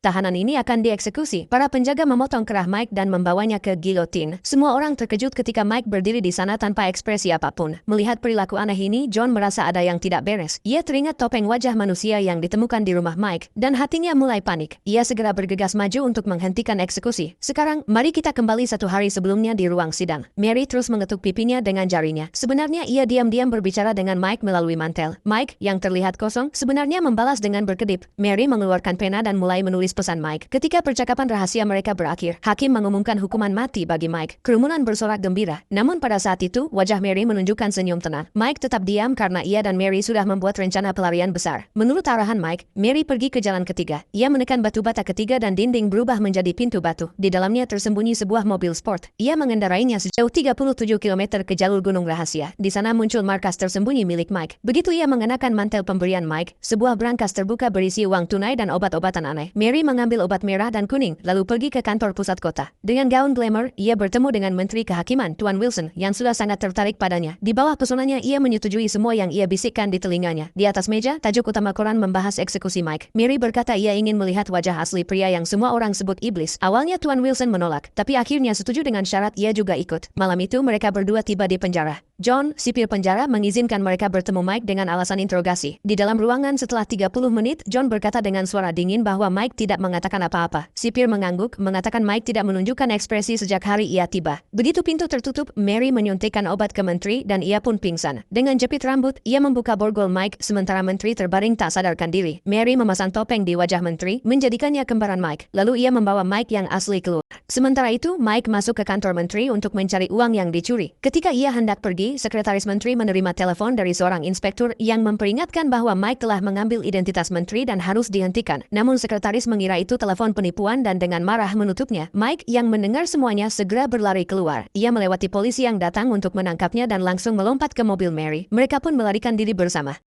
Tahanan ini akan dieksekusi. Para penjaga memotong kerah Mike dan membawanya ke gilotin. Semua orang terkejut ketika Mike berdiri di sana tanpa ekspresi apapun. Melihat perilaku aneh ini, John merasa ada yang tidak beres. Ia teringat topeng wajah manusia yang ditemukan di rumah Mike, dan hatinya mulai panik. Ia segera bergegas maju untuk menghentikan eksekusi. Sekarang, mari kita kembali 1 hari sebelumnya di ruang sidang. Mary terus mengetuk pipinya dengan jarinya. Sebenarnya ia diam-diam berbicara dengan Mike melalui mantel. Mike, yang terlihat kosong, sebenarnya membalas dengan berkedip. Mary mengeluarkan pena dan mulai menulis pesan Mike. Ketika percakapan rahasia mereka berakhir, hakim mengumumkan hukuman mati bagi Mike. Kerumunan bersorak gembira. Namun pada saat itu, wajah Mary menunjukkan senyum tenang. Mike tetap diam karena ia dan Mary sudah membuat rencana pelarian besar. Menurut arahan Mike, Mary pergi ke jalan ketiga. Ia menekan batu bata ketiga dan dinding berubah menjadi pintu batu. Di dalamnya tersembunyi sebuah mobil sport. Ia mengendarainya sejauh 37 km ke jalur gunung rahasia. Di sana muncul markas tersembunyi milik Mike. Begitu ia mengenakan mantel pemberian Mike, sebuah brankas terbuka berisi uang tunai dan obat-obatan aneh. Mary mengambil obat merah dan kuning, lalu pergi ke kantor pusat kota. Dengan gaun glamour, ia bertemu dengan Menteri Kehakiman, Tuan Wilson, yang sudah sangat tertarik padanya. Di bawah pesonanya, ia menyetujui semua yang ia bisikkan di telinganya. Di atas meja, tajuk utama koran membahas eksekusi Mike. Mary berkata ia ingin melihat wajah asli pria yang semua orang sebut iblis. Awalnya Tuan Wilson menolak, tapi akhirnya setuju dengan syarat ia juga ikut. Malam itu mereka berdua tiba di penjara. John, sipir penjara, mengizinkan mereka bertemu Mike dengan alasan interogasi. Di dalam ruangan setelah 30 menit, John berkata dengan suara dingin bahwa Mike tidak mengatakan apa-apa. Sipir mengangguk, mengatakan Mike tidak menunjukkan ekspresi sejak hari ia tiba. Begitu pintu tertutup, Mary menyuntikkan obat ke menteri dan ia pun pingsan. Dengan jepit rambut, ia membuka borgol Mike sementara menteri terbaring tak sadarkan diri. Mary memasang topeng di wajah menteri, menjadikannya kembaran Mike. Lalu ia membawa Mike yang asli keluar. Sementara itu, Mike masuk ke kantor menteri untuk mencari uang yang dicuri. Ketika ia hendak pergi, sekretaris menteri menerima telepon dari seorang inspektur yang memperingatkan bahwa Mike telah mengambil identitas menteri dan harus dihentikan. Namun sekretaris mengira itu telepon penipuan dan dengan marah menutupnya. Mike yang mendengar semuanya segera berlari keluar. Ia melewati polisi yang datang untuk menangkapnya dan langsung melompat ke mobil Mary. Mereka pun melarikan diri bersama.